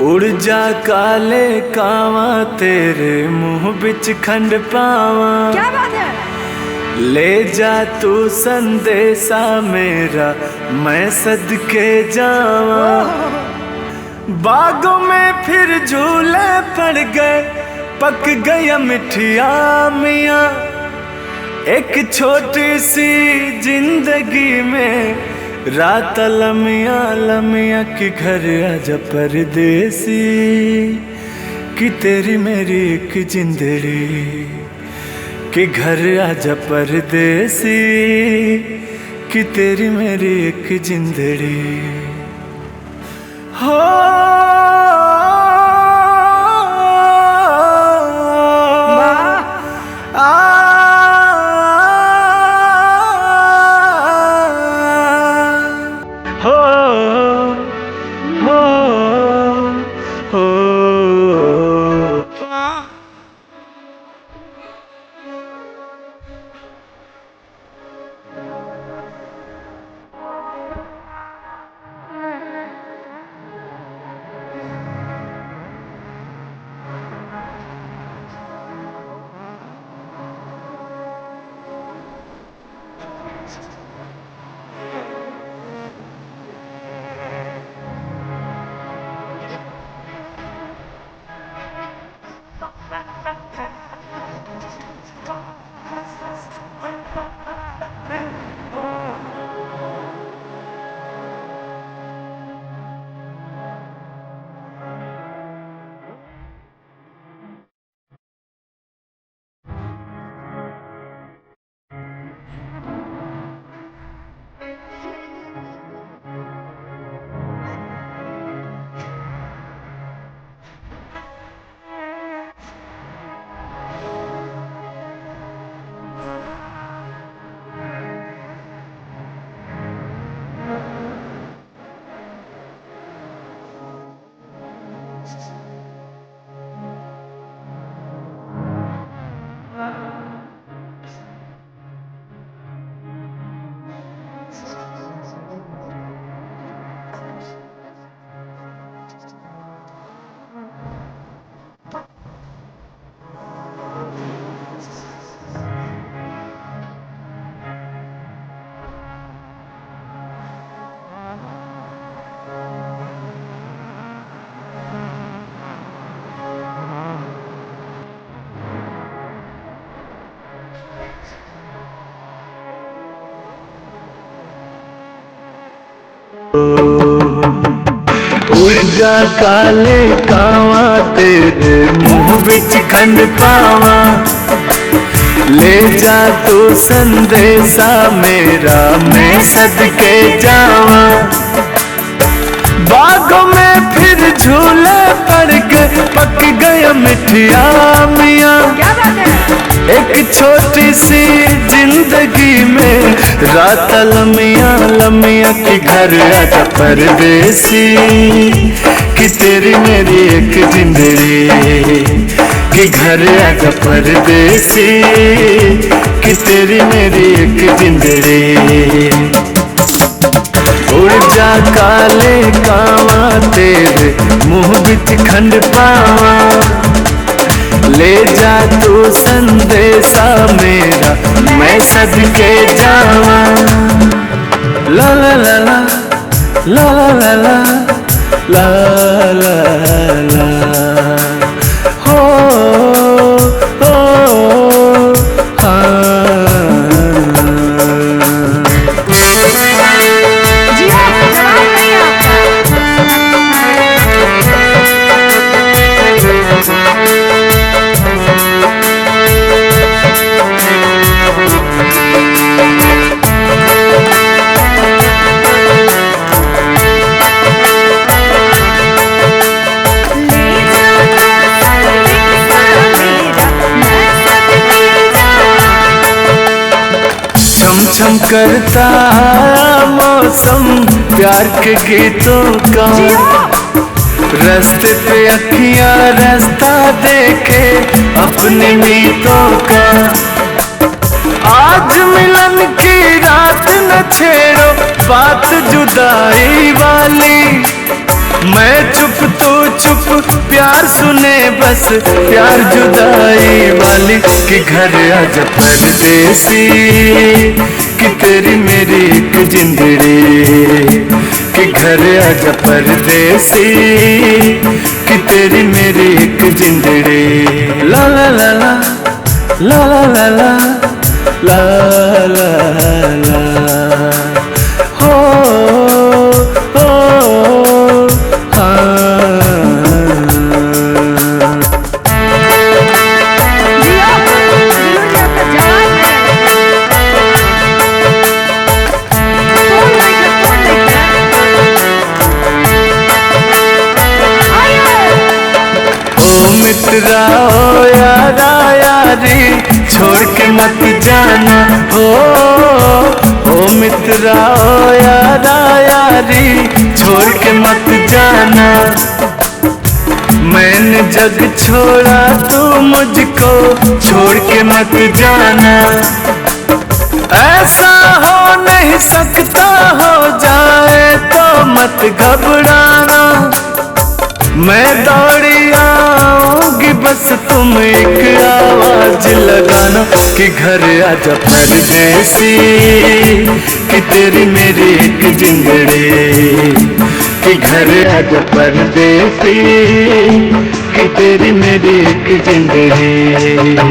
उड़ जा काले कावा तेरे मुंह बिच खंड पावा। क्या बात है? ले जा तू संदेशा मेरा मैं सदके जावा। बागों में फिर झूले पड़ गए पक गया मिठिया मियाँ। एक छोटी सी जिंदगी में रात लमिया लमिया कि घर आजा परदेसी कि तेरी मेरी एक जिंदड़ी कि घर आजा परदेसी कि तेरी मेरी एक जिंदड़ी हो। उड़ जा काले कावा तेरे मुंह बिच खंड पावा। ले जा तू संदेशा मेरा मैं सदके जावा। बागों में फिर झूले पड़ गए पक गया मिठिया मियाँ। क्या बात है? एक छोटी सी जिंदगी में रात लमिया लमिया कि घर आजा परदेसी कि तेरी मेरी एक जिंदड़ी कि घर आजा परदेसी कि तेरी मेरी एक जिंदड़ी। उड़ जा काले कावा तेरे मुंह बिच खंड पावा। ले जा तू संदेशा मेरा मैं सदके जावा। ला ला ला ला ला ला ला ला ला ला हो छम करता मौसम प्यार के गीतों का। रास्ते पे अखियां रास्ता देखे अपने मीतों का। आज मिलन की रात न छेड़ो बात जुदाई वाली। मैं चुप तो चुप समाचार सुने बस प्यार जुदाई वाली कि घर आजा परदेसी कि तेरी मेरी एक जिंदड़ी कि घर आजा परदेसी कि तेरी मेरी एक जिंदड़ी ला ला ला ला ला ला ला ला ला ला हो मित्रा ओ यारा यारी छोड़ के मत जाना हो। ओ मित्रा ओ यारा यारी छोड़ के मत जाना। मैंने जग छोड़ा तू मुझको छोड़ के मत जाना। ऐसा हो नहीं सकता हो जाए तो मत घबराना। मैं दौड़ी आऊंगी बस तुम एक आवाज लगाना कि घर आजा परदेसी कि तेरी मेरी एक जिंदड़ी कि घर आजा परदेसी कि तेरी मेरी एक जिंदड़ी।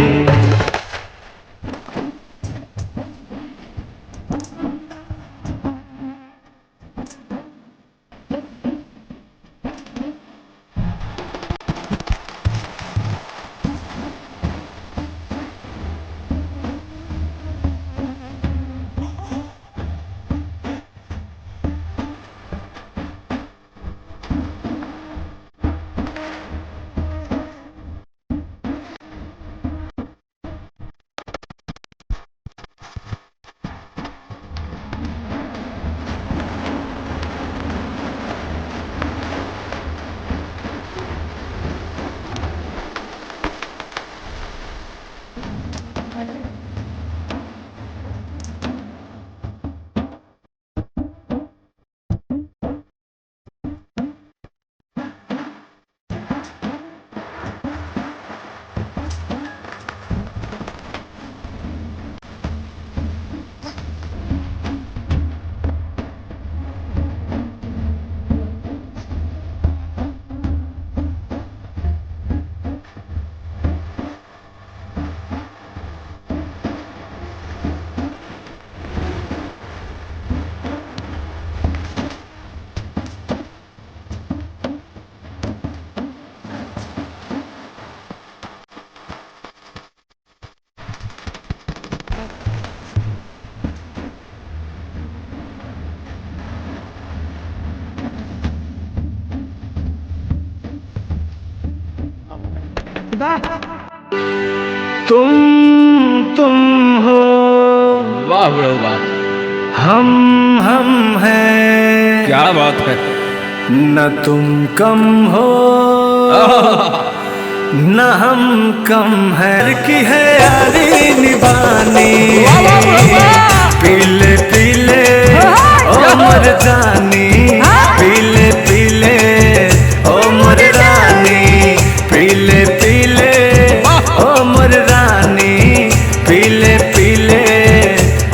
तुम हो वाह बड़ो वाह, हम हैं क्या बात है। न तुम कम हो न हम कम है की है यारी निभानी। पीले पीले ओ मर जानी पीले पीले ओ मर रानी पीले पीले ओ मर रानी पीले पीले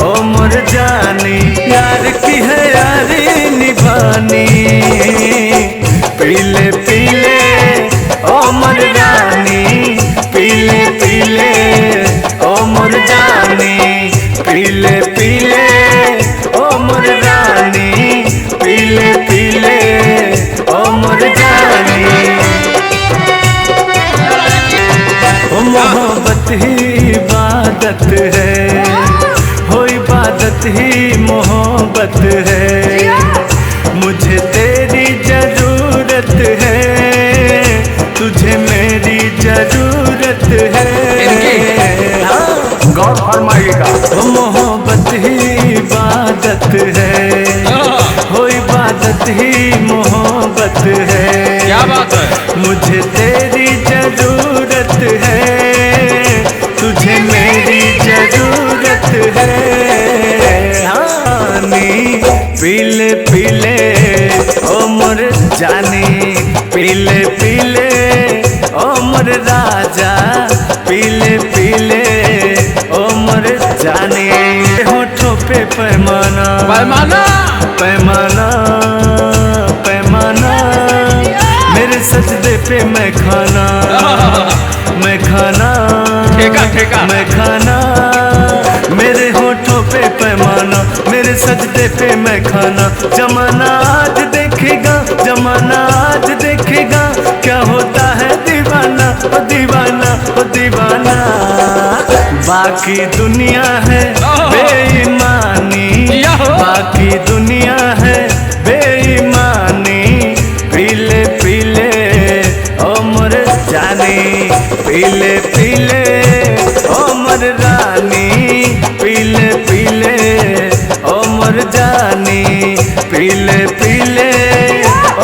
ओ मर जानी। यार की है यारी निभानी पीले पीले ओ मर रानी पीले पीले ओ मर जानी पीले पीले ओ मर रानी पीले पीले ओ मर जानी। ओ मोहब्बत ही इबादत है हो इबादत ही मोहब्बत है। मुझे तेरी जरूरत है तुझे मेरी जरूरत है। गौर फरमाइएगा। मोहब्बत ही इबादत है हो इबादत ही मोहब्बत है। क्या बात है। मुझे तेरी जरूरत है तुझे मेरी जरूरत है। हानी पीले पीले ओ मोर जानी पीले पीले मोर राजा पीले पीले ओ मोर जाने होठों पे पैमाना पैमाना पैमाना पैमाना मेरे सजदे पे मैं खाना ठेका ठेका मैं खाना मेरे होठों पे पैमाना मेरे सजदे पे मैं खाना जमाना आज देखेगा जमाना आज देखेगा क्या होता है दीवाना ओ दीवाना ओ दीवाना बाकी दुनिया है बेईमानी बाकी दुनिया है बेईमानी पीले पीले ओ मोर जानी पीले पीले ओ मोर रानी पीले पीले ओ मोर जानी पीले पीले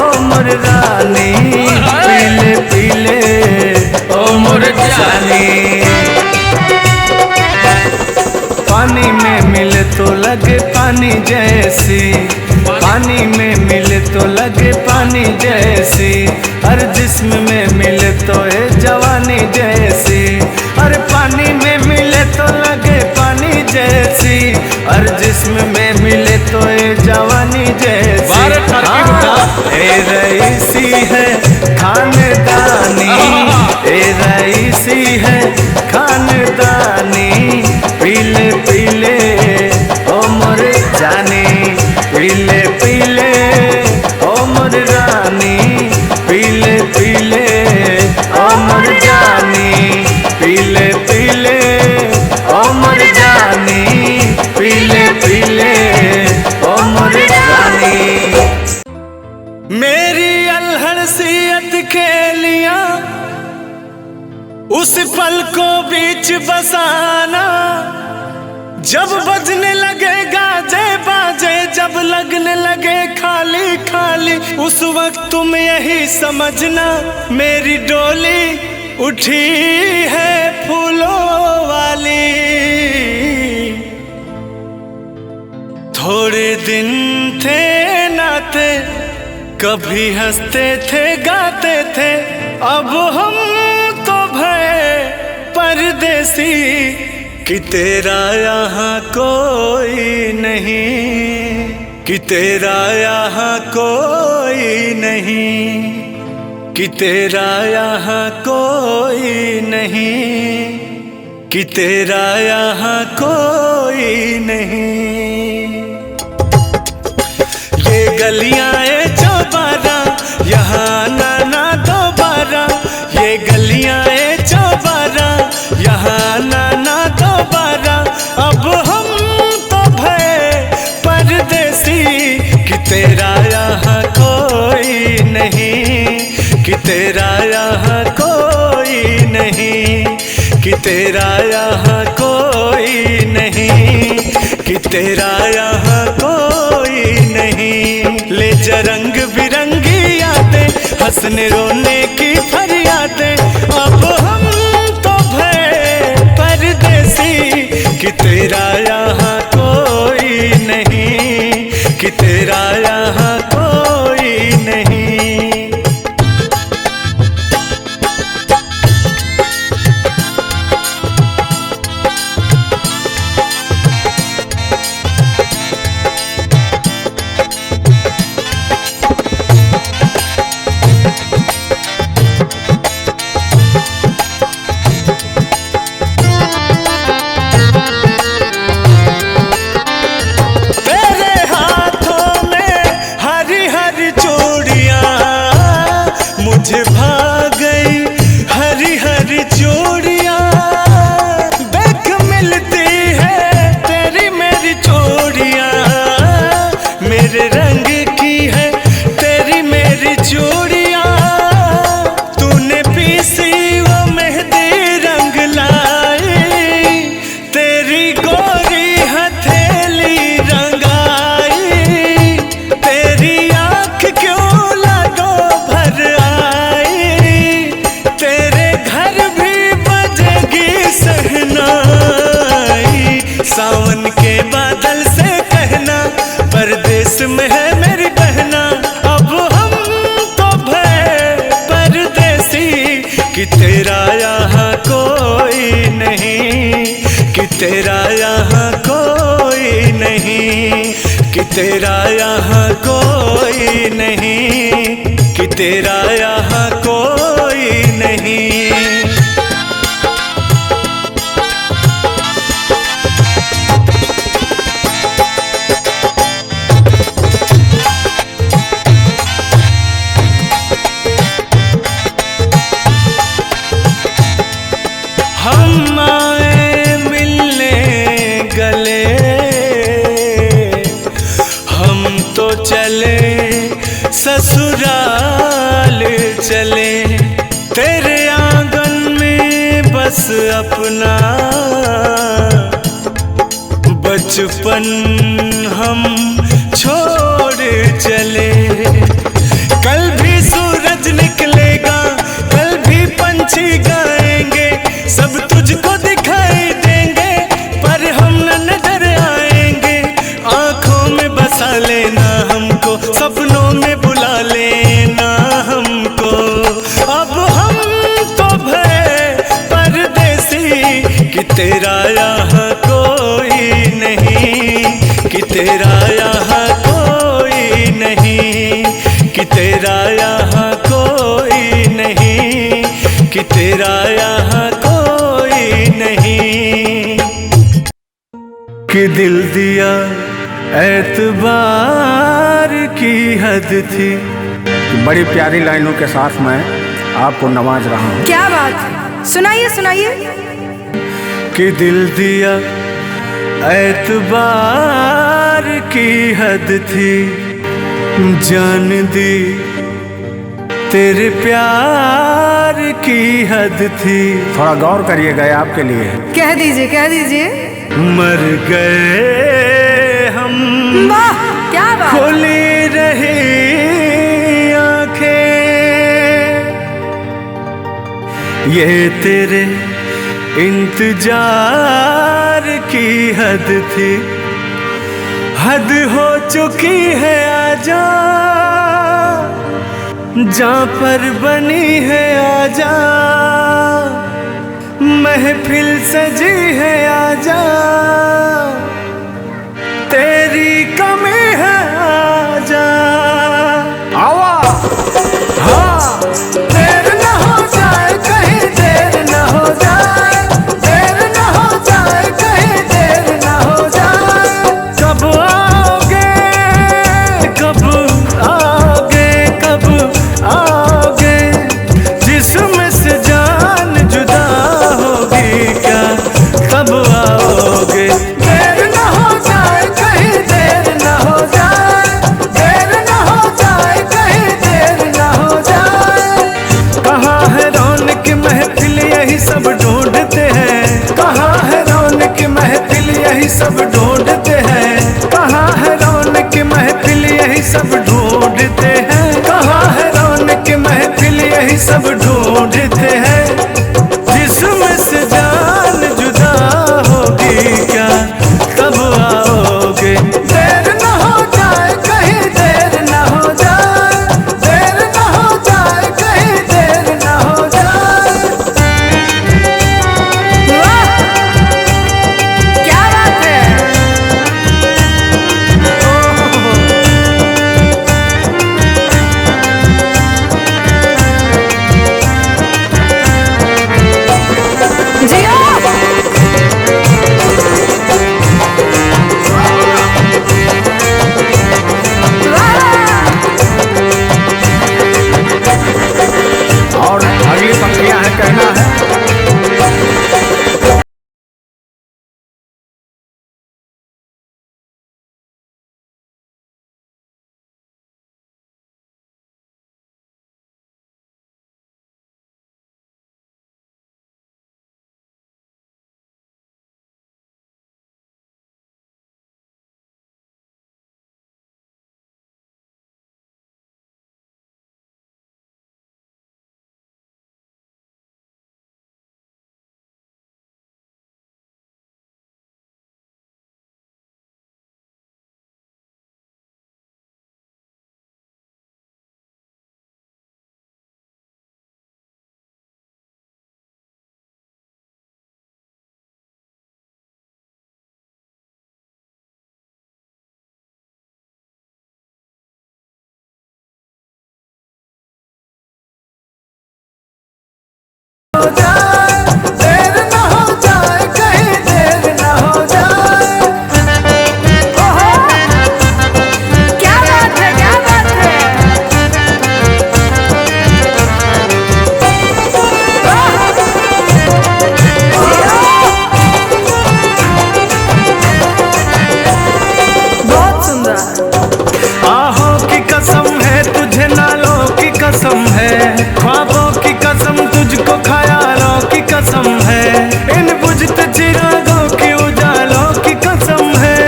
ओ मोर रानी पीले पीले ओ मोर जानी पानी में मिले तो लगे पानी जैसी पानी में मिले तो लगे पानी जैसी हर जिस्म में मिले तो है जवानी जैसी हर पानी में मिले तो लगे पानी जैसी हर जिस्म में मिले तो है जवानी जैसी ए रईसी है खानदानी ए रईसी है खानदानी पीले पीले ओ मोर जानी पीले पीले ओ मोर रानी पीले पीले ओ मोर जानी पीले पीले ओ मोर जानी पीले पीले ओ मोर रानी मेरी अल्हड़ सियत खेलियां उस पल को बीच बसाना जब बजने लगे गाजे बाजे जब लगने लगे खाली खाली उस वक्त तुम यही समझना मेरी डोली उठी है फूलों वाली थोड़े दिन थे नाते कभी हंसते थे गाते थे अब हम तो भय परदेसी कि तेरा यहाँ कोई नहीं कि तेरा यहाँ कोई नहीं कि तेरा यहाँ कोई नहीं कि तेरा यहाँ कोई नहीं ये गलियां चौबारा यहाँ ना दोबारा ये गलियां चौबारा यहाँ ना दोबारा अब हम तो भय परदेसी कि तेरा यहाँ कोई नहीं कि तेरा यहाँ कोई नहीं कि तेरा यहाँ कोई नहीं कि तेरा यहाँ कोई नहीं ले जा रंग बिरंगी यादें हंसने रोने की फरियादें अब हम तो भय परदेसी कि तेरा यहाँ कोई नहीं कि तेरा यहाँ कोई नहीं मुझे भा गई हरी हरी चूड़ियां देख मिलती है तेरी मेरी चूड़ियां मेरे रंग की है तेरी मेरी चूड़ियां तूने पीसी वो मेहंदी रंग लाई तेरी गोरी हथेली रंगाई तेरी आँख क्यों लगो भर आई कि तेरा यहाँ कोई नहीं, कि तेरा यहाँ कोई नहीं, कि तेरा यहाँ कोई नहीं, कि तेरा यहाँ कोई नहीं। हम आए मिलने गले, हम तो चले ससुराल चले, तेरे आंगन में बस अपना बचपन हम छोड़ चले। कल भी सूरज निकलेगा, कल भी पंछी गाएंगे, सब तुझको दिखाई देंगे, पर हम न नजर आएंगे। आंखों में बसा लेना हमको, सपनों में बुला लेना हमको। अब हम तो भय परदेसी, कि तेरा यहाँ कोई नहीं, कि तेरा यहाँ कोई नहीं, कि तेरा यहाँ कोई नहीं, कि तेरा यहाँ कोई नहीं। कि दिल दिया एतबार की हद थी। बड़ी प्यारी लाइनों के साथ मैं आपको नवाज रहा हूँ। क्या बात है, सुनाइए सुनाइए। कि दिल दिया एतबार की हद थी, जान दी तेरे प्यार की हद थी। थोड़ा गौर करिएगा, आपके लिए। कह दीजिए कह दीजिए। मर गए हम, वाह क्या बात। खुली रही आंखें, ये तेरे इंतजार की हद थी। हद हो चुकी है आजा, जहाँ पर बनी है आजा, महफिल सजी है आजा, तेरी कमी है आजा। आवा हाँ, देर न हो जाए कहीं, देर न हो जाए, देर न हो जाए कहीं, देर न हो जाए। कब आओगे, कब आओगे, कब आओगे, जिस्म से जान जुदा होगी क्या, कब आओगे। देर न हो जाए कहीं, देर न हो जाए, देर न हो जाए कहीं, देर न हो जाए। कहाँ है रौनक महफिल यही सब ढूंढते हैं, कहाँ है रौनक महफिल यही सब ढूंढते हैं, कहाँ है रौनक महफिल यही सब ढूंढते हैं, कहाँ है रौनक महफिल यही सब ढूंढते हैं। जिस्म से जान जुदा होगी क्या, कब आओगे। देर न हो जाए कहीं, देर न हो जाए, देर न हो जाए कहीं, देर न हो जाए। वाह क्या बात है। जाए, देर न हो जाए, कहीं देर न हो जाए। ओहो, क्या बात है, क्या बात है। बहुत सुंदर। आहों की कसम है, तुझे नालों की कसम है, ख्वाबों की कसम, तुझको ख्यालों की कसम है, इन बुझते चिरागों की उजालों की कसम है।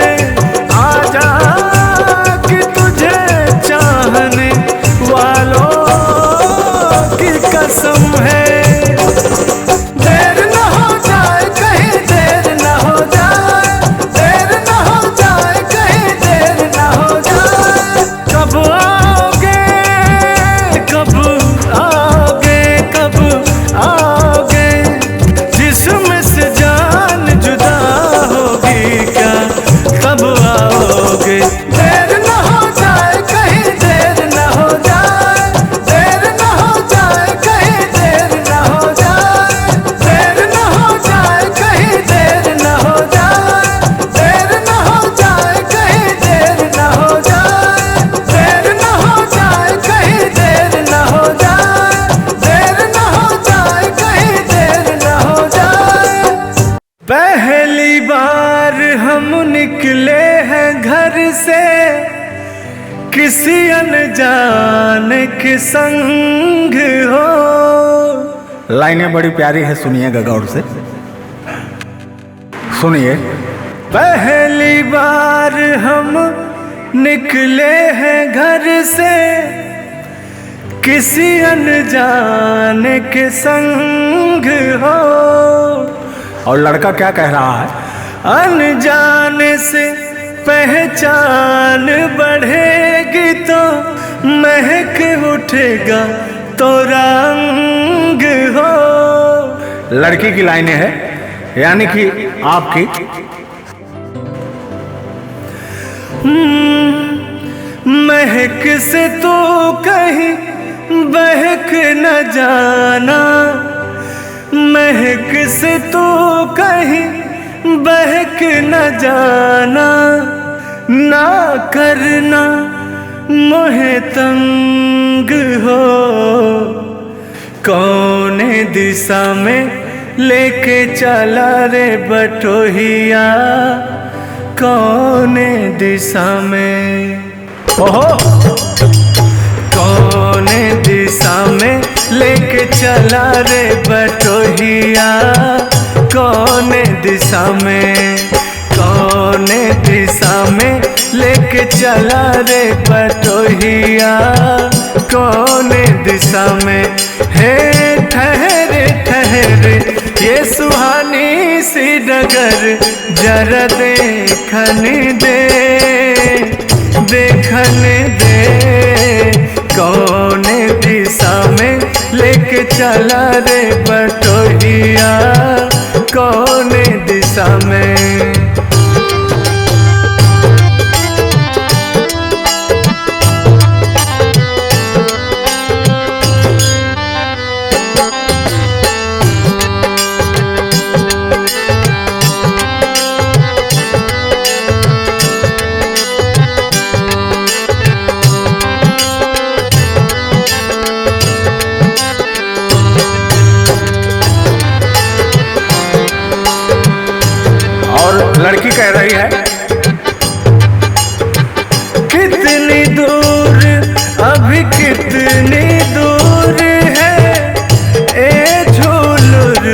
आजा कि तुझे चाहने वालों की कसम है। देर न हो जाए, कहीं देर न हो जाए, देर न हो जाए, कहीं देर न हो जाए। कब आओगे, कब आओगे, कब आओगे, जिस्म से जान जुदा होगी क्या, कब आओगे। देर न हो जाए, कहीं देर न हो जाए, देर न हो जाए, कहीं देर न हो जाए, देर न हो जाए, कहीं देर न हो जाए, देर न हो जाए, कहीं देर न हो जाए, देर न हो जाए, कहीं देर न हो जाए, देर न हो जाए, कहीं देर न हो जाए। पहली बार हम निकले हैं घर से, किसी अनजान के संग हो। लाइनें बड़ी प्यारी है, सुनिएगा गौर से। सुनिए। पहली बार हम निकले हैं घर से, किसी अनजान के संग हो। और लड़का क्या कह रहा है? अनजाने से पहचान बढ़ेगी तो महक उठेगा तो रंग हो। लड़की की लाइनें है, यानी कि आपकी। महक से तो कहीं बहक न जाना, महक से तो कहीं बहक न जाना, ना करना मोहे तंग हो। कौने दिशा में लेके चला रे बटोहिया, कौने दिशा में, ओहो, कौने दिशा में लेके चला रे बटोहिया, कौने दिशा में, कौने दिशा में लेके चला रे बटोहिया, कौने दिशा में। हे ठहरे ठहरे ये सुहानी सी डगर, जरा देखने दे, देखने दे, कौने दिशा में लेके चला रे बटोहिया, कौने दिशा में। लड़की कह रही है, कितनी दूर, अभी कितनी दूर है ए झूलुर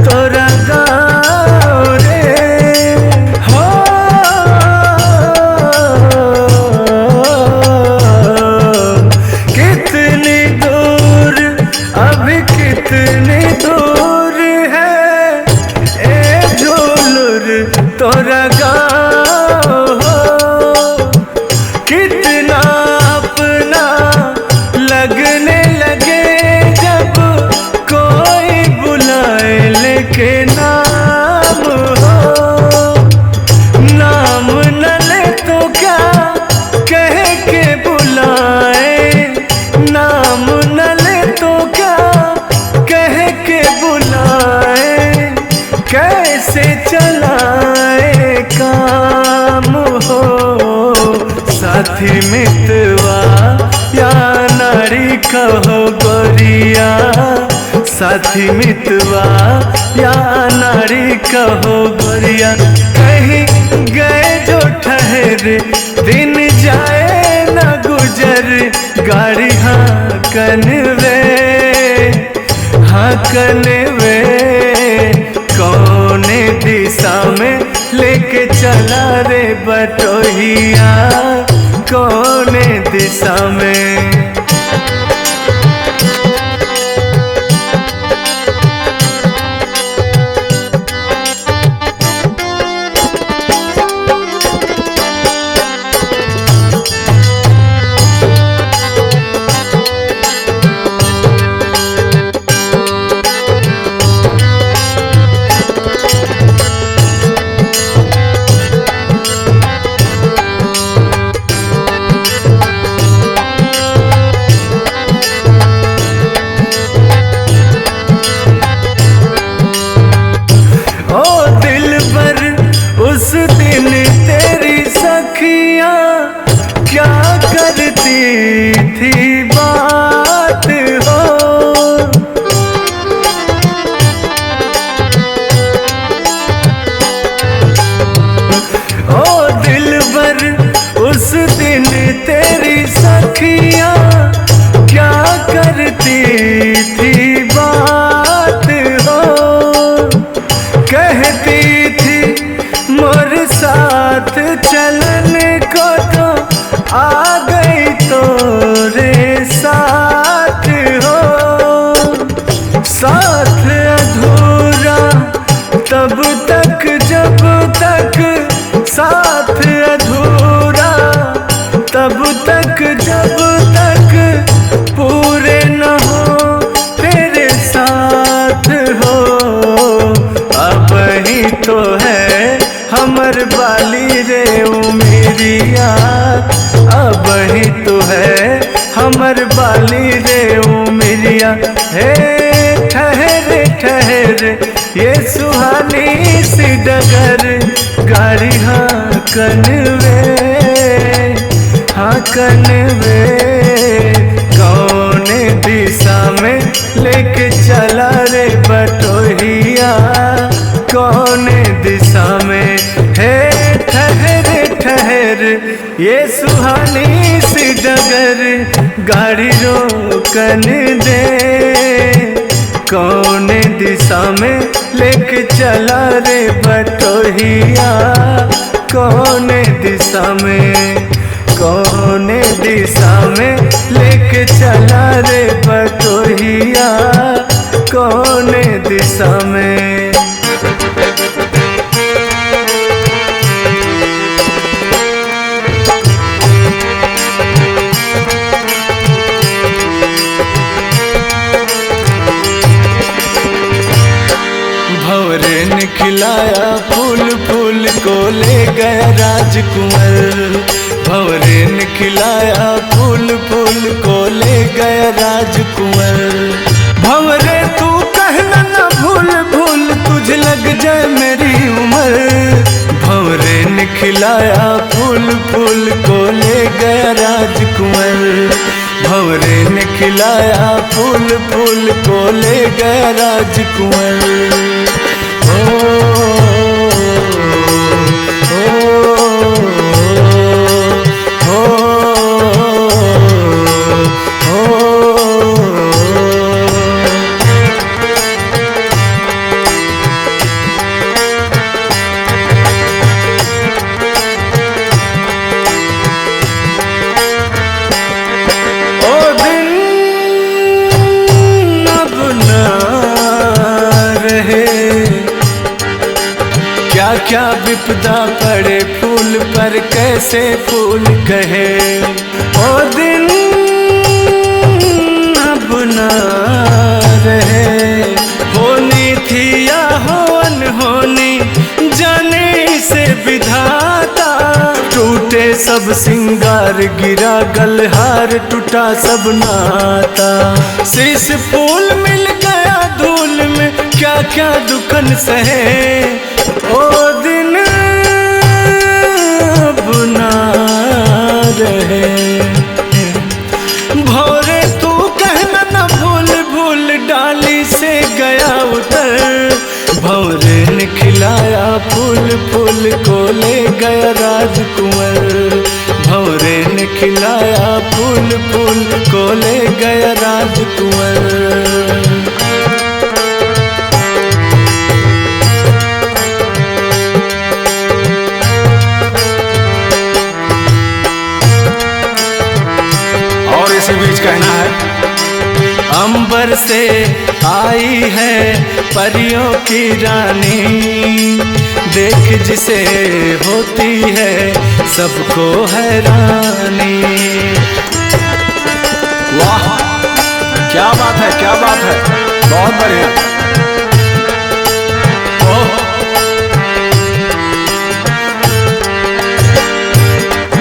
तोरा गाँव रे हो। कितनी दूर, अभी कितनी दूर है ए झूलुर तोरा गाँव हो। कितना अपना लगने लगे जब कोई बुलाए लेके नाम हो। नाम न ले तो क्या कह के बुलाए, नाम न ले तो क्या कह के बुलाए। साथी मितवा या नारी कहो गोरिया, साथी मितवा या नारी कहो गोरिया। कहीं गए जो ठहरे दिन जाए न गुजर, गाड़ी हाँकन वे कौने दिशा में लेके चला रे बटोहिया, कौने दिशा में। उस दिन तेरी सखियां क्या करती थी बात हो, ओ दिलबर उस दिन तेरी सखियां क्या करती थी बात हो। कहती थी मोर साथ चलन को तो आ गई तोरे साथ हो, साथ अधूरा तब तक जब तक, साथ अधूरा तब तक जब तक पूरे न हो तेरे साथ हो। अब ही तो है हमर बाली रे उमेरिया, अब ही तो है हमर बाली रे उमेरिया। हे ठहर ठहर ये सुहानी सी डगर, गाड़ी हाँकन वे कौने दिशा में लेके चला रे बटोहिया, कौने दिशा में। हे ठहर ठहर ये सुहानी सी डगर, गाड़ी रोकन दे कौने दिशा में लेके चला रे बटोहिया, कौने दिशा में, कौने दिशा में लेके चला रे बटोहिया, कौने दिशा में। भंवरे ने खिलाया फूल फूल को ले गया राजकुंवर, भंवरे ने खिलाया फूल फूल को ले गया राजकुंवर। भंवरे तू कहना न भूल भूल तुझे लग जाए मेरी उम्र, भंवरे ने खिलाया फूल फूल को ले गया राजकुंवर, भंवरे ने खिलाया फूल फूल को ले गया राजकुंवर। क्या विपदा पड़े फूल पर कैसे फूल कहे, ओ दिन अब न रहे। होनी थी या हो अनहोनी जाने से विधाता, टूटे सब सिंगार गिरा गलहार टूटा सब नाता। शीश फूल मिल गया धूल में क्या क्या दुखन सहे, ओ दिन अब ना रहे। भौरे तू कहना न भूल भूल डाली से गया उतर, भौरे ने खिलाया फूल फूल को ले गया राजकुंवर, भौरे ने खिलाया फूल फूल को ले गया राजकुंवर। इसी बीच कहना है, अंबर से आई है परियों की रानी, देख जिसे होती है सबको हैरानी। वाह क्या बात है, क्या बात है, बहुत बढ़िया।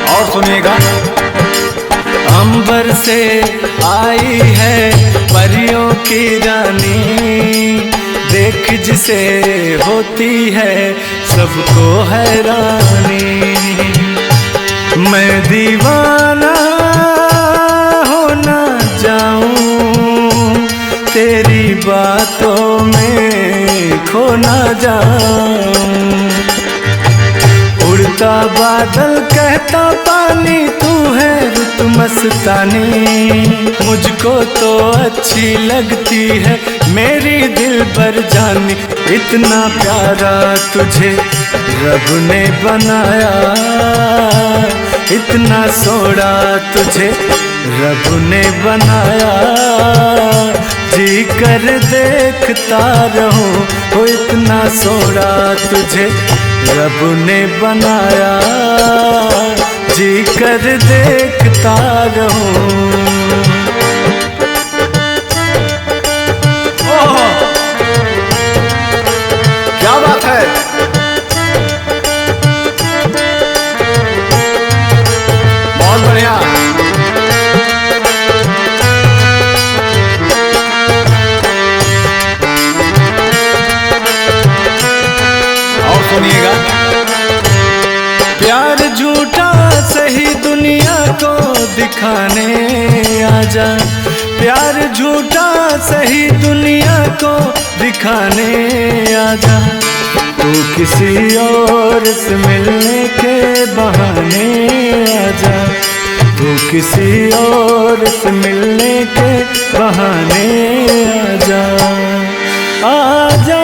और सुनिएगा, अंबर से आई है परियों की रानी, देख जिसे होती है सबको हैरानी। मैं दीवाना हो ना जाऊं, तेरी बातों में खो ना जाऊं, उड़ता बादल कहता पानी तू है रुत मस्तानी, मुझको तो अच्छी लगती है मेरी दिल पर जानी। इतना प्यारा तुझे रब ने बनाया, इतना सोना तुझे रब ने बनाया, जी कर देखता रहूं, वो इतना सोना तुझे रब ने बनाया, जी कर देखता रहूं। ओह क्या बात है, बहुत बढ़िया। और सुनिएगा, प्यार झूठा सही दुनिया को दिखाने आजा, प्यार झूठा सही दुनिया को दिखाने आजा, तू किसी और से मिलने के बहाने आजा, तू किसी और से मिलने के बहाने आजा, आजा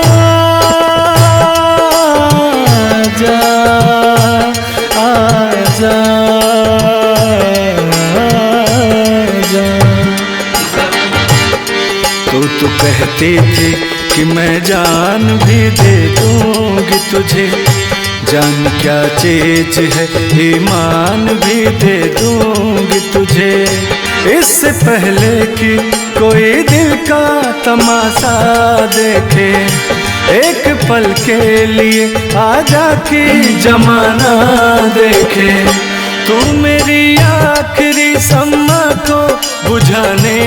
आजा आजा। तू कहती थी कि मैं जान भी दे दूंगी तुझे, जान क्या चीज है ईमान भी दे दूंगी तुझे, इससे पहले कि कोई दिल का तमाशा देखे, एक पल के लिए आजा की जमाना देखे, तू मेरी आखिरी शम्मा को बुझाने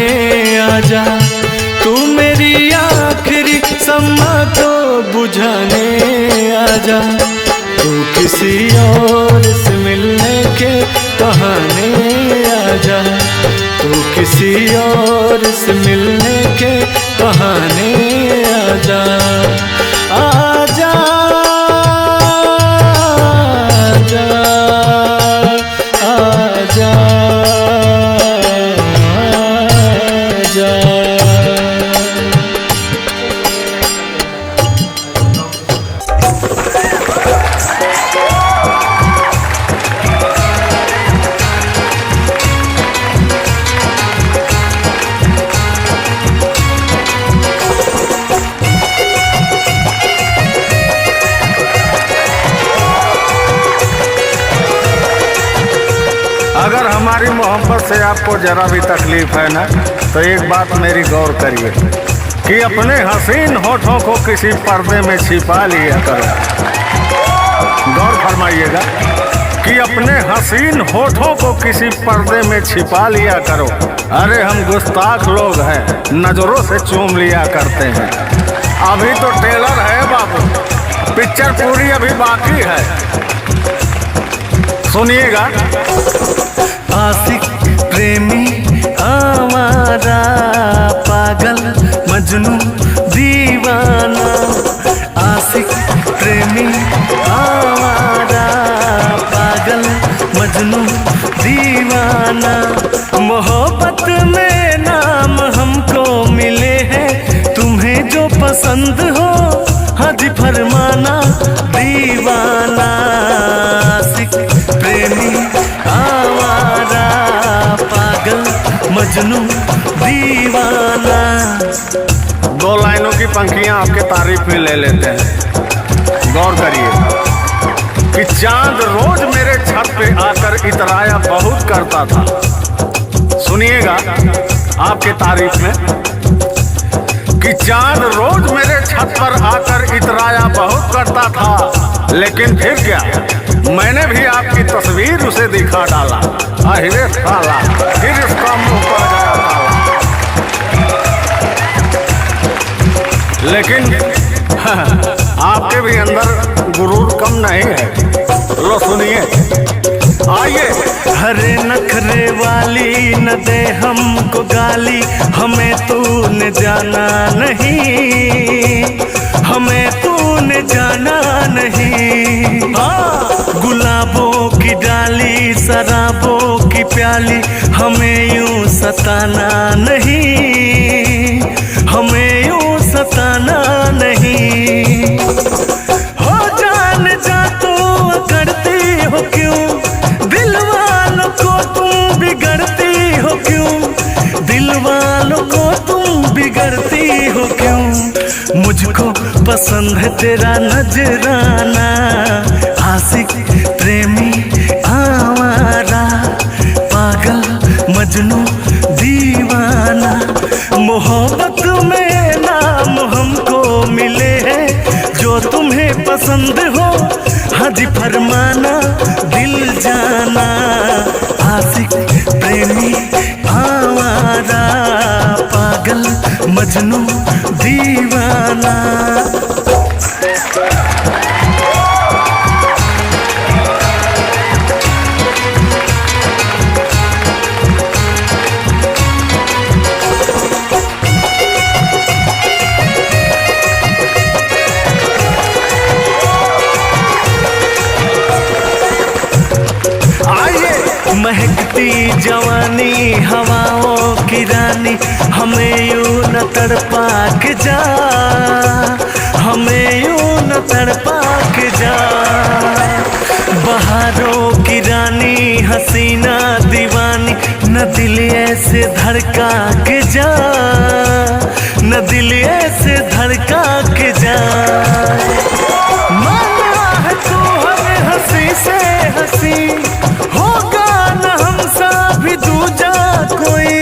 आजा, तू मेरी आखिरी शम्मा को बुझाने आजा, तू किसी और से मिलने के बहाने आजा, तू किसी और से मिलने के बहाने आजा, आजा आजा आजा आजा। अगर हमारी मोहब्बत से आपको जरा भी तकलीफ है ना, तो एक बात मेरी गौर करिए कि अपने हसीन होठों को किसी पर्दे में छिपा लिया करो। गौर फरमाइएगा कि अपने हसीन होठों को किसी पर्दे में छिपा लिया करो। अरे हम गुस्ताख लोग हैं, नजरों से चूम लिया करते हैं। अभी तो ट्रेलर है बाबू, पिक्चर पूरी अभी बाकी है। सुनिएगा। आशिक प्रेमी आवारा पागल मजनू दीवाना, आशिक प्रेमी आवारा पागल मजनू दीवाना। मोहब्बत में नाम हमको मिले हैं, तुम्हें जो पसंद हो हज फरमाना दीवाना। आशिक प्रेमी आवारा पागल मजनू दीवाना। दो लाइनों की पंक्तियां आपके तारीफ में ले लेते हैं, गौर करिए कि चांद रोज मेरे छत पे आकर इतराया बहुत करता था। सुनिएगा आपके तारीफ में कि चांद रोज मेरे छत पर आकर इतराया बहुत करता था, लेकिन फिर क्या, मैंने भी आपकी तस्वीर उसे दिखा डाला। अहिरे साला, फिर इसका मुंह पर गया ताला। लेकिन आपके भी अंदर गुरूर कम नहीं है। लो सुनिए, आइए। हरे नखरे वाली न दे हमको गाली, हमें तूने जाना नहीं, हमें तूने जाना नहीं। गुलाबों की डाली शराबों की प्याली, हमें यूं सताना नहीं, हमें यूं सताना नहीं। हो जान जा तू करती हो क्यों, दिल वालों को तुम बिगड़ती हो क्यों, दिल वालों को तुम बिगड़ती हो क्यों। मुझको पसंद है तेरा नजराना, आशिक प्रेमी आवारा पागल मजनू दीवाना। मोहब्बत में नाम हमको मिले हैं, जो तुम्हें पसंद हो हज फरमाना दिल जाना। आशिक प्रेमी आवारा पागल मजनू दीवाना। महकती जवानी हवाओं की रानी, हमें यूं न तड़पा के जा, हमें यूं न तड़पा के जा। बहारों की रानी हसीना दीवानी, न दिल ऐसे धड़का के जा, न दिल ऐसे धड़का के जा। माना है तू हमें हंसी से हंसी, होगा न हमसा भी दूजा कोई,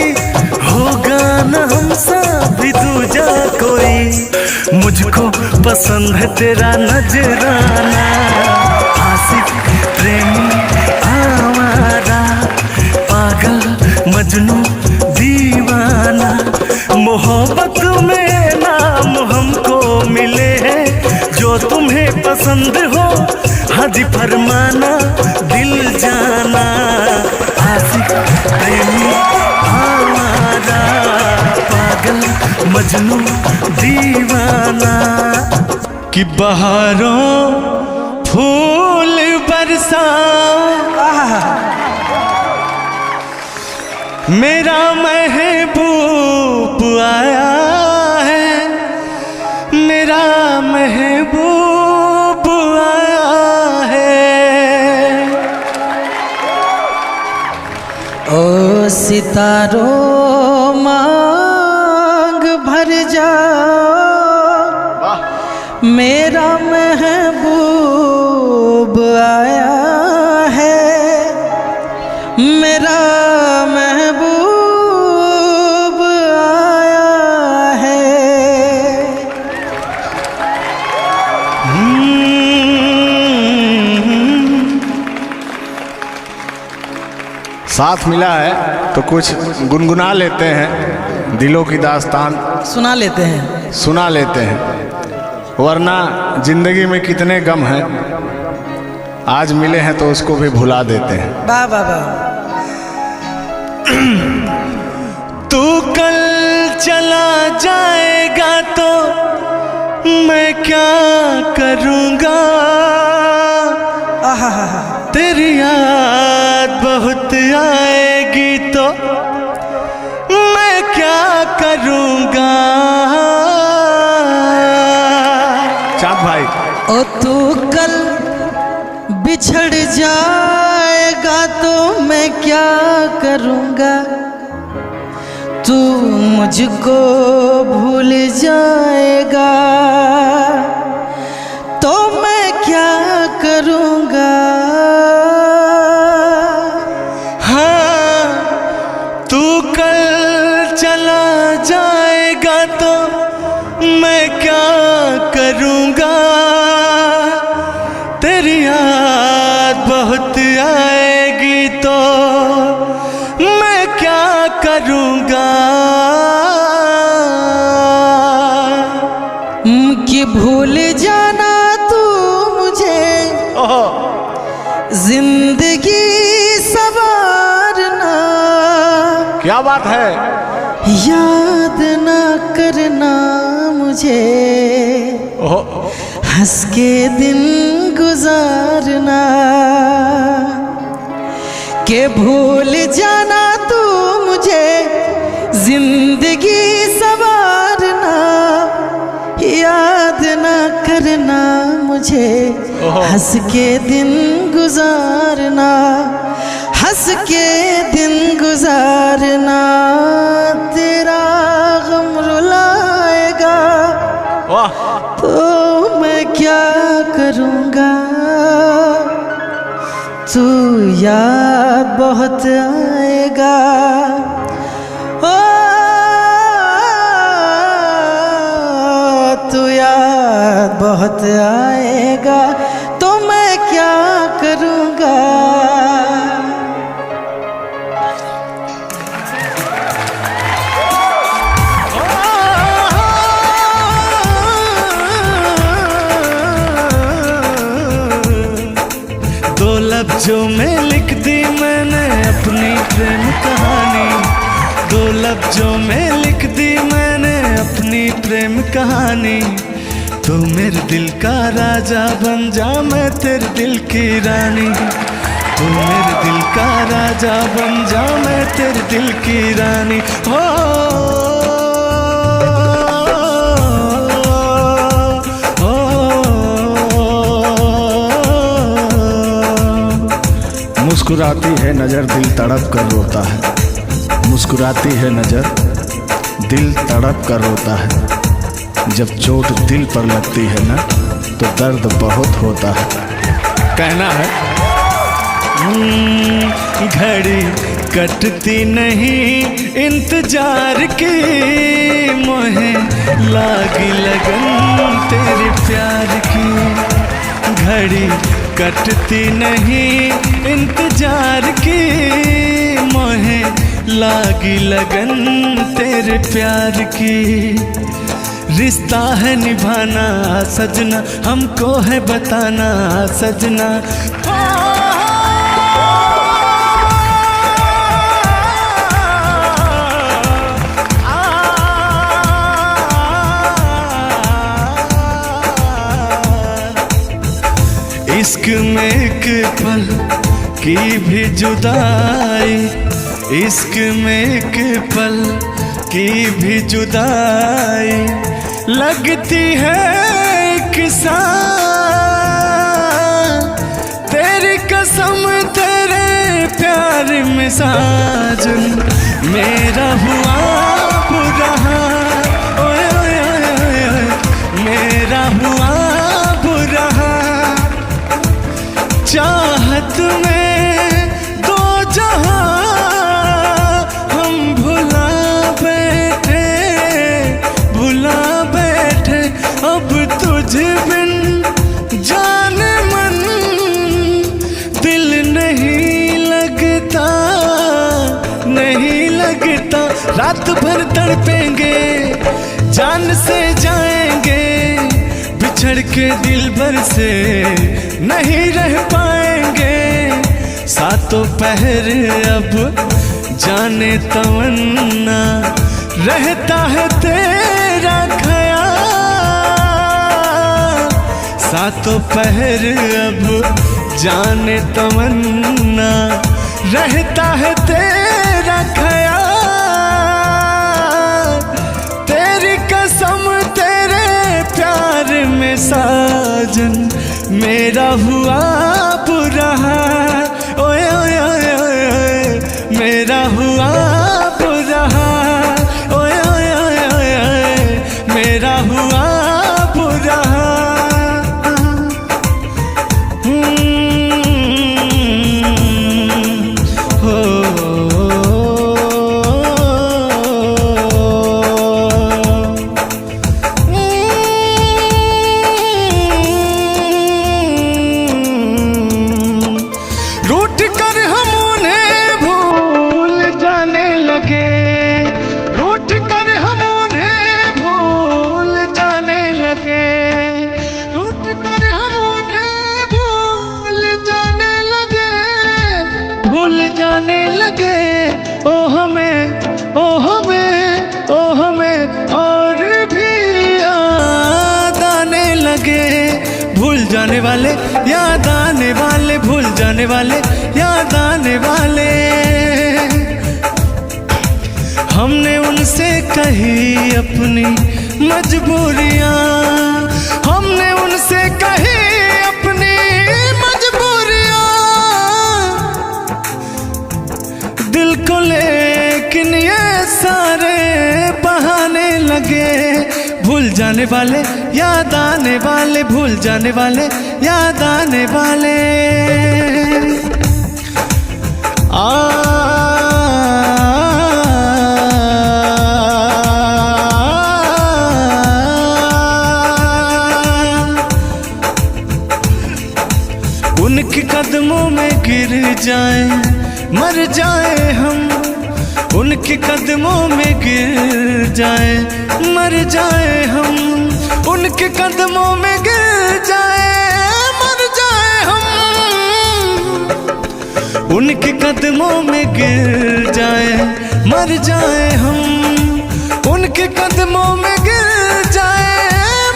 होगा न हमसा भी दूजा कोई। मुझको पसंद है तेरा नजराना, आशिक प्रेमी आवारा पागल मजनू दीवाना। मोहब्बत में नाम हमको मिले हैं, जो तुम्हें पसंद हो हज फरमाना दिल जाना। आशिक प्रेमी आवारा पागल मजनू दीवाना। कि बहारों फूल बरसा मेरा महबूब आया है, मेरा महबूब आया है। ओ सितारों मांग भर जा, मेरा महबूब आया है, मेरा महबूब आया है। साथ मिला है तो कुछ गुनगुना लेते हैं, दिलों की दास्तान सुना लेते हैं, सुना लेते हैं, वरना जिंदगी में कितने गम हैं। आज मिले हैं तो उसको भी भुला देते हैं। वाह वाह वाह। तू कल चला जाएगा तो मैं क्या करूँगा, तेरी याद बहुत आएगी तो मैं क्या करूँगा। चाँद भाई, ओ तू कल बिछड़ जाएगा तो मैं क्या करूँगा, तू मुझको भूल जाएगा तो मैं क्या करूँगा। हाँ, तू कल चला जाएगा तो मैं क्या करूँगा, तेरी याद बहुत आएगी तो मैं क्या करूँगा। कि भूल जाना तू मुझे जिंदगी सवारना, क्या बात है। याद ना करना मुझे, हंस के दिन गुजारना। के भूल जाना तू मुझे जिंदगी सवारना, याद ना करना मुझे, हंस के दिन गुजारना, हंस के दिन गुजारना। तेरा गम रुलाएगा तो मैं क्या करूँगा, तू याद बहुत आएगा। ओ तू याद बहुत आएगा तो मैं क्या करूँगा। दो लफ्जों में लिख दी मैंने अपनी प्रेम कहानी, दो लफ्जों में लिख दी मैंने अपनी प्रेम कहानी। तू मेरे दिल का राजा बन जा, मैं तेरे दिल की रानी। तू मेरे दिल का राजा बन जा, मैं तेरे दिल की रानी। हो मुस्कुराती है नजर दिल तड़प कर रोता है, मुस्कुराती है नजर दिल तड़प कर रोता है। जब चोट दिल पर लगती है ना तो दर्द बहुत होता है। कहना है घड़ी कटती नहीं इंतजार की, मोहे लागी लगन तेरे प्यार की। घड़ी कटती नहीं इंतजार की, मोहे लागी लगन तेरे प्यार की। रिश्ता है निभाना सजना, हमको है बताना सजना। इश्क में एक पल की भी जुदाई, इश्क में एक पल की भी जुदाई लगती है किसान। तेरी कसम तेरे प्यार में साजन, मेरा हुआ बुरा हाल, ओए ओए ओए ओए मेरा हुआ बुरा हाल। चाहत में दो जहां हम भुला बैठे, अब तुझ बिन जाने मन दिल नहीं लगता, नहीं लगता। रात भर तड़पेंगे जान से जाएंगे, बिछड़ के दिल भर से नहीं रह पाए। सातों पहर अब जाने तमन्ना रहता है तेरा ख्याल। सातों पहर अब जाने तमन्ना रहता है तेरा ख्याल। तेरी कसम तेरे प्यार में साजन मेरा हुआ बुरा हाल। ओए ओए ओए ओए मेरा हुआ बुरा हाल। ओए ओए ओए ओए मेरा हुआ बुरा हाल। हो रूठ कर हम उन्हें भूल जाने लगे। रूठ कर हम उन्हें भूल जाने लगे। रूठ कर हम उन्हें भूल जाने लगे। भूल जाने लगे। ओ हमें ओ हमें ओ हमें और भी याद आने लगे। भूल जाने वाले याद आने वाले भूल जाने वाले याद आने वाले। हमने उनसे कही अपनी मजबूरियां। हमने उनसे कही अपनी मजबूरियां दिल को, लेकिन ये सारे बहाने लगे। भूल जाने वाले याद आने वाले भूल जाने वाले याद आने वाले। उनके कदमों में गिर जाए मर जाए हम। उनके कदमों में गिर जाए मर जाए हम। उनके कदमों में गिर जाए मर जाए हम। उनके कदमों में गिर जाए मर जाए हम। उनके कदमों में गिर जाए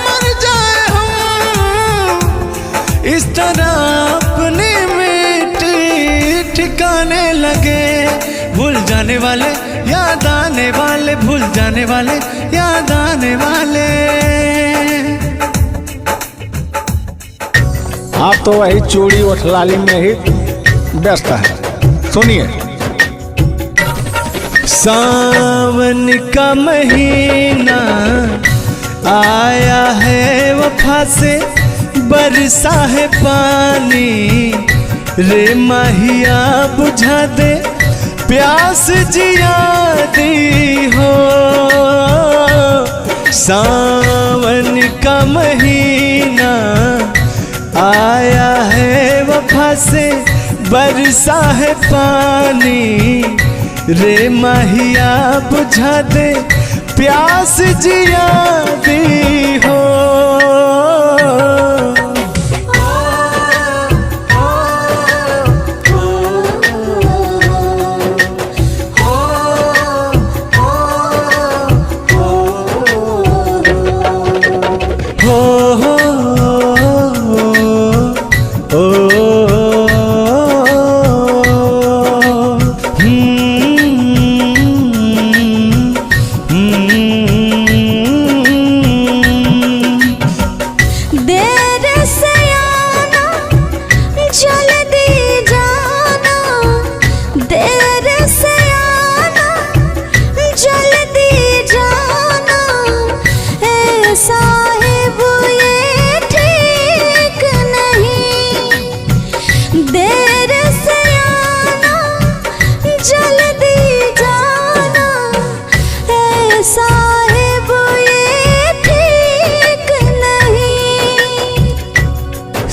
मर जाए हम। इस तरह अपनी मिट्टी ठिकाने लगे। भूल जाने वाले याद आने वाले भूल जाने वाले याद आने वाले। आप तो वही चूड़ी उठलाली में ही व्यस्त है। सुनिए। सावन का महीना आया है वफा से बरसा है पानी। रे माहिया बुझा दे प्यास जिया दी हो। सावन का महीना आया है वफा से बरसा है पानी। रे माहिया बुझा दे प्यास जिया दी हो।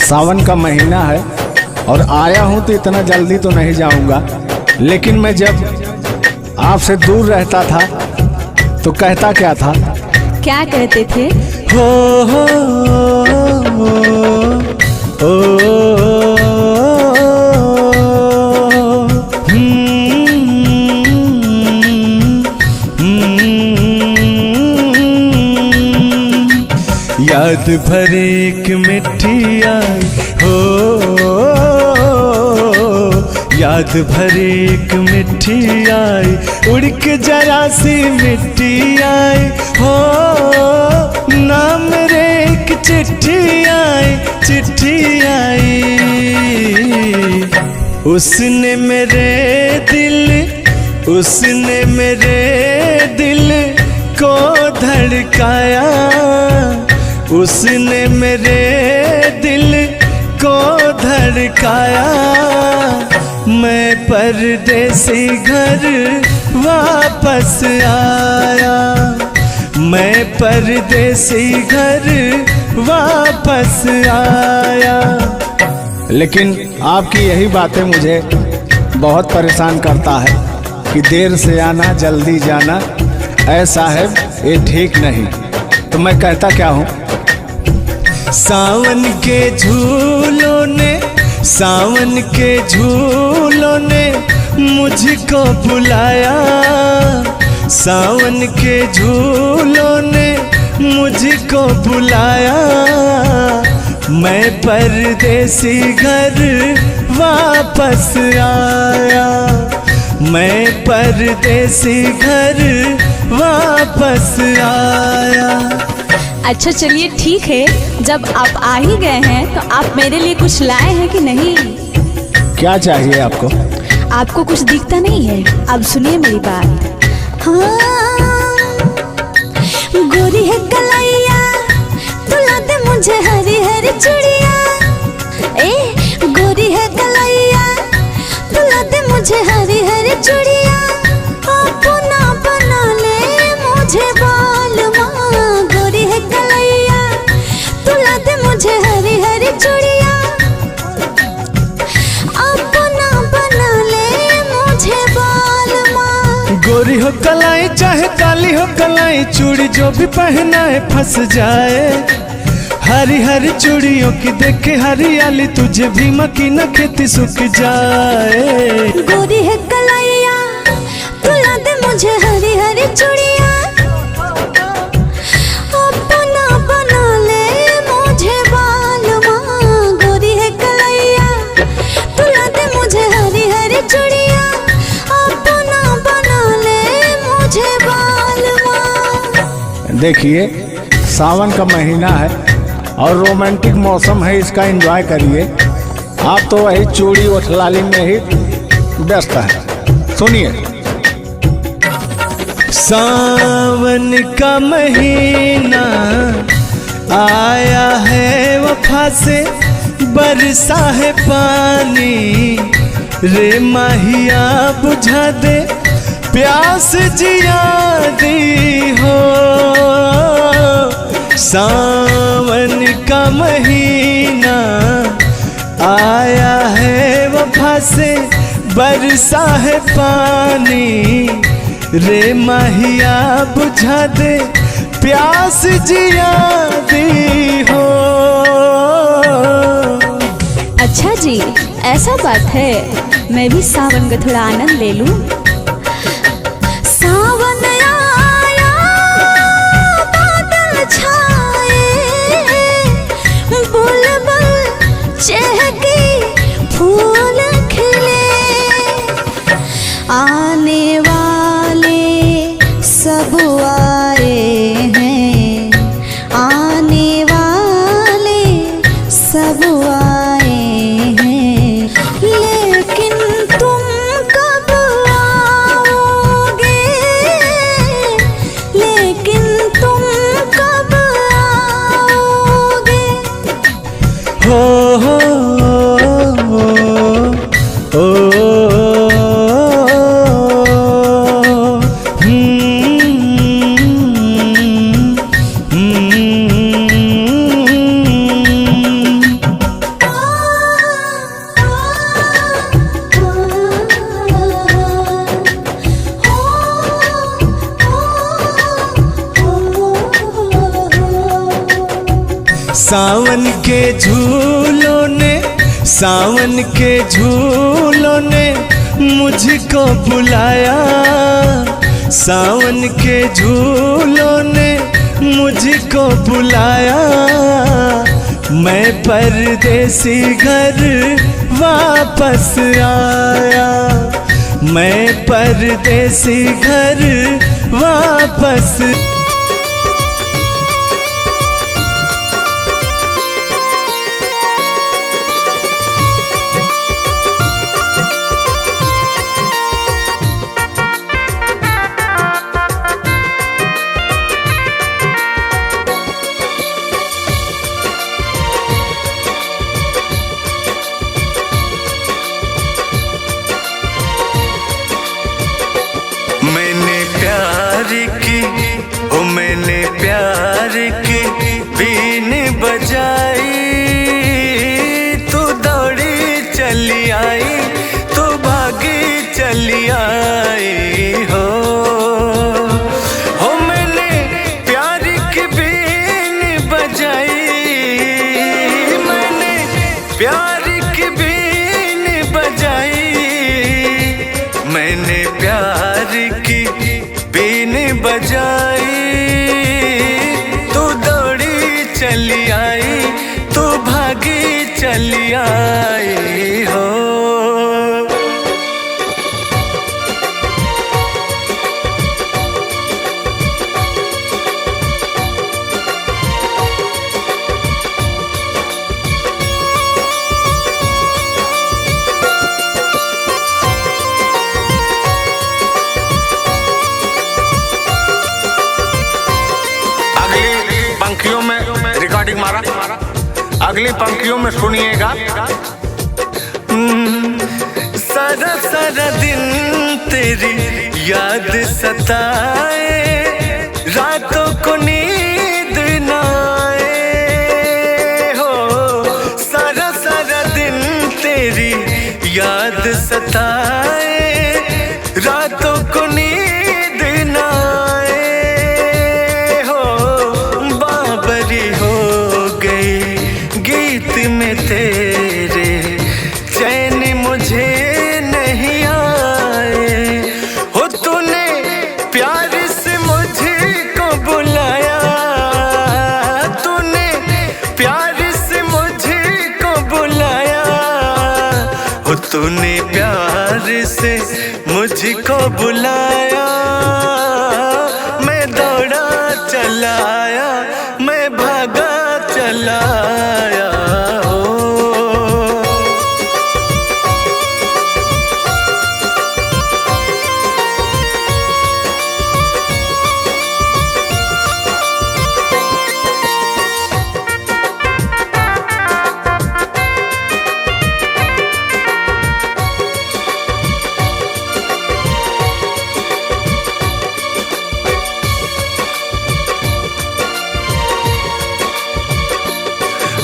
सावन का महीना है और आया हूँ तो इतना जल्दी तो नहीं जाऊँगा, लेकिन मैं जब आपसे दूर रहता था तो कहता क्या था? क्या कहते थे? हो ओ याद भरे एक मिठी आई हो, याद भरे एक मिठी आई, उड़ के जरा सी मिट्टी आई हो, नाम रे एक चिट्ठी आई, चिट्ठी आई। उसने मेरे दिल, उसने मेरे दिल को धड़काया, उसने मेरे दिल को धड़काया। मैं परदेसी घर वापस आया, मैं परदेसी घर वापस आया। लेकिन आपकी यही बातें मुझे बहुत परेशान करता है कि देर से आना जल्दी जाना, ऐसा है ये ठीक नहीं। तो मैं कहता क्या हूँ, सावन के झूलों ने, सावन के झूलों ने मुझको बुलाया, सावन के झूलों ने मुझको बुलाया। मैं परदेसी घर वापस आया, मैं परदेसी घर वापस आया। अच्छा चलिए ठीक है, जब आप आ ही गए हैं तो आप मेरे लिए कुछ लाए हैं कि नहीं? क्या चाहिए आपको? आपको कुछ दिखता नहीं है? अब सुनिए मेरी बात। हाँ, गोरी है कलाइया, तुला दे मुझे हरी हरी चूड़िया। ए गोरी है कलाइया, तुला दे मुझे हरी हरी चूड़िया। अपना बना ले मुझे बालमा, गोरी है कलाइया, तुला दे मुझे हरी हरी चूड़िया। अपना बना ले मुझे बालमा। गोरी हो कलाई चाहे काली हो कलाई, चूड़ी जो भी पहनाए फंस जाए। हरी हरी चूड़ियों की देखे हरियाली, तुझे भी मकी न खेती सूख जाए। गोरी है कलाइया, तुला दे मुझे हरी हरी चूड़िया। अपना बना ले मुझे बालमा, गोरी है कलाइया, तुला दे मुझे हरी हरी चूड़िया। अपना बना ले मुझे बालमा। देखिए, सावन का महीना है और रोमांटिक मौसम है, इसका एंजॉय करिए। आप तो वही चूड़ी उठलाली में ही व्यस्त है। सुनिए, सावन का महीना आया है, वफा से बरसा है पानी। रे माहिया बुझा दे प्यास जिया दी हो। सावन का महीना आया है, वफा से बरसा है पानी। रे माहिया बुझा दे प्यास जिया दी हो। अच्छा जी, ऐसा बात है, मैं भी सावन का थोड़ा आनंद ले लूं। सावन आया, बादल छाए, बुलबुल चहके, फूल खिले। आने वाले सब आए हैं, आने वाले सब आए हैं। लेकिन तुम कब आओगे, लेकिन तुम कब आओगे। हो ओ सावन के झूलों ने, सावन के झूलों ने मुझको बुलाया। सावन के झूलों ने मुझको बुलाया, मैं परदेसी घर वापस आया, मैं परदेसी घर वापस। मैंने प्यार की बीन बजाई, तू दौड़ी चली आई, तू भागी चली आई हो मैंने प्यार की बीन बजाई, मैंने प्यार की बीन बजाई, मैंने प्यार की बीन बजाई, तू दौड़ी चली आई, तू भागी चली आई हो। पंक्तियों में रिकॉर्डिंग मारा, अगली पंक्तियों में सुनिएगा। सारा सारा दिन तेरी याद सताए, रातों को नींद न आए हो, सारा सारा दिन तेरी याद सताए, रातों को नींद न में तेरे चैन मुझे नहीं आए हो, तूने प्यार से मुझको बुलाया, तूने प्यार से मुझको बुलाया हो, तूने प्यार से मुझको बुलाया, मैं दौड़ा चलाया, मैं भागा चलाया।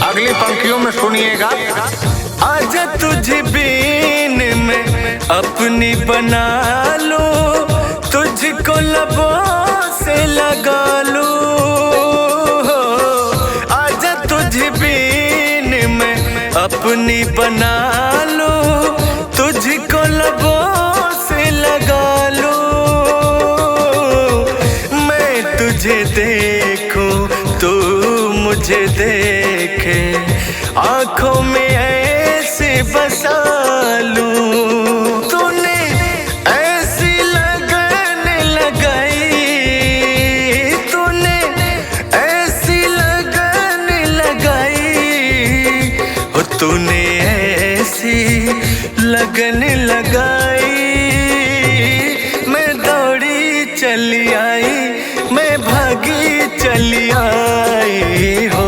अगली पंक्तियों में सुनिएगा। आजा तुझे बीन में अपनी बना लो, तुझको लबों से लगा लो, आजा तुझे बीन में अपनी बना लो, तुझको लबों से लगा लो, मैं तुझे देखूं तू मुझे देखे, आंखों में ऐसे बसा लूं, तूने ऐसी लगन लगाई, तूने ऐसी लगन लगाई, तूने ऐसी लगन लगाई, मैं दौड़ी चली आई, मैं भागी चली आई हो।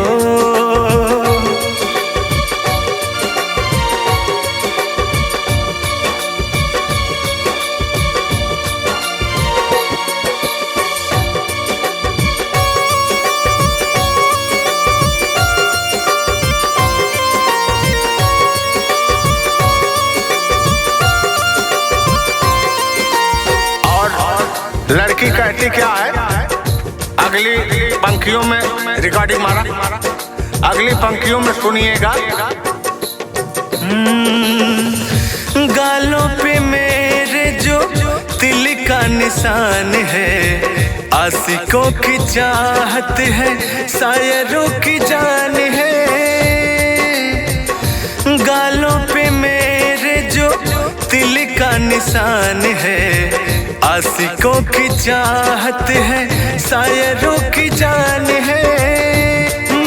लड़की कहती क्या है, अगली पंक्तियों में रिकॉर्डिंग मारा, अगली पंक्तियों में सुनिएगा। गालों पे मेरे जो तिल का निशान है, आशिकों की चाहत है, शायरों की जान है। गालों पे मेरे जो तिल का निशान है। आशिकों की चाहत है, शायरों की जान है।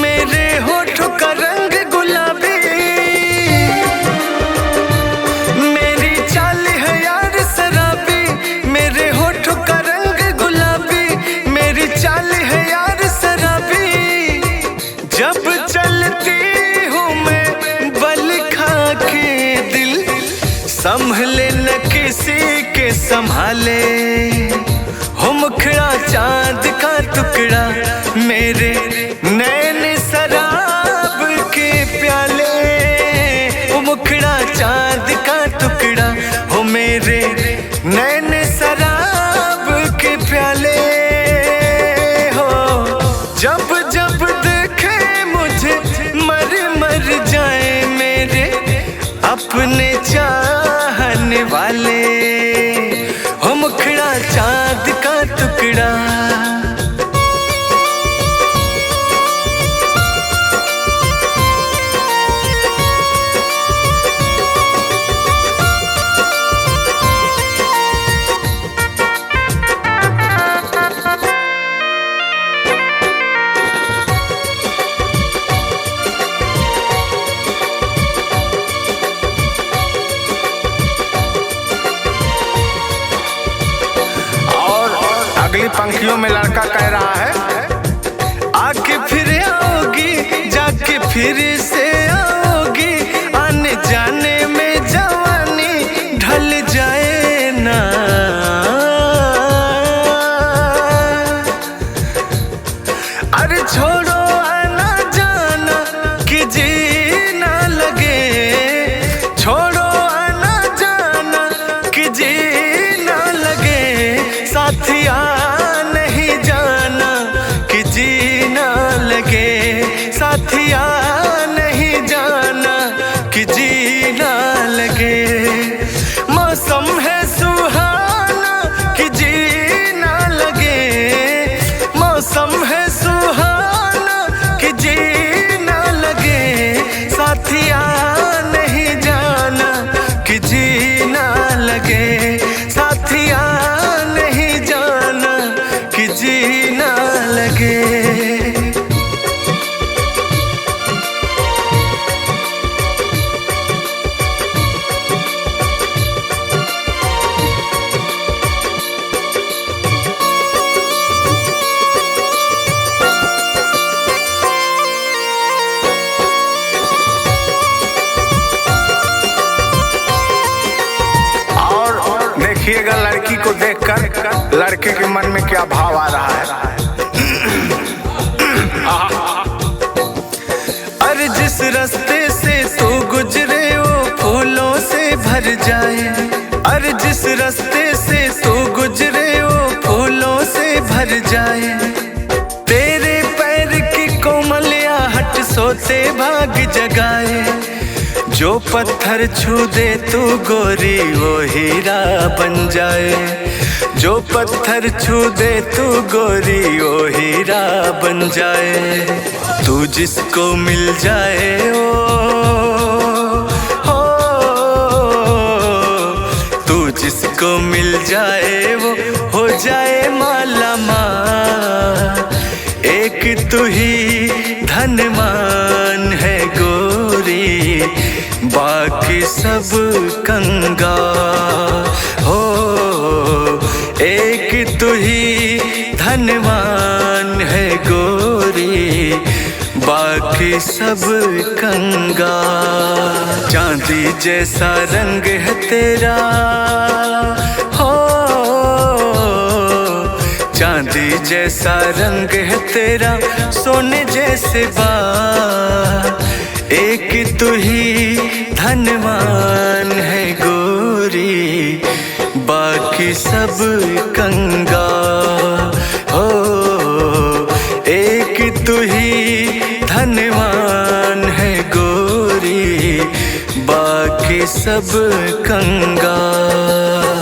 मेरे होठों का रंग गुलाबी, मेरी चाल है यार शराबी। मेरे होठों का रंग गुलाबी, मेरी चाल है यार शराबी। जब चलती हूँ मैं बल खा के दिल, संभले न किसी के संभाले। हो मुखड़ा चांद का टुकड़ा, मेरे नैन शराब के प्याले। हो मुखड़ा चांद का टुकड़ा, हो मेरे नैन शराब के प्याले। हो जब जब देखे मुझे मर मर जाए मेरे अपने चाहने वाले। हो मुखड़ा चांद का टुकड़ा। अगली पंक्तियों में लड़का कह रहा है, आके फिर आओगी, जाके फिर से आओगी। आने जाने में जवानी ढल जाए ना। अरे छोड़ो आना जाना कि जी ना लगे। छोड़ो आना जाना कि जी ना लगे। साथिया नहीं जाना कि जी ना लगे। साथिया नहीं जाना कि जी ना लगे। मौसम है सुहाना कि जी ना लगे। मौसम है सुहाना कि जी ना लगे। साथिया नहीं जाना कि जी ना लगे। साथिया नहीं जाना कि जी ना लगे। देखिएगा लड़की को देखकर लड़के के मन में क्या भाव आ रहा है। अरे जिस रास्ते से तू गुजरे वो फूलों से भर जाए। अरे जिस रास्ते से तू गुजरे वो फूलों से भर जाए। तेरे पैर की कोमल आहट सोते भाग जगाए। जो पत्थर छू दे तू गोरी वो हीरा बन जाए। जो पत्थर छू दे तू गोरी वो हीरा बन जाए। तू जिसको मिल जाए हो तू जिसको मिल जाए वो हो जाए माला माल। एक तू ही धनवान है गोरी, बाकी सब कंगाल हो। एक तू ही धनवान है गोरी, बाकी सब कंगाल। चांदी जैसा रंग है तेरा हो। चांदी जैसा रंग है तेरा, सोने जैसे बाल। एक तू ही धनवान है गोरी, बाकी सब कंगाल हो। एक तू ही धनवान है गोरी, बाकी सब कंगाल।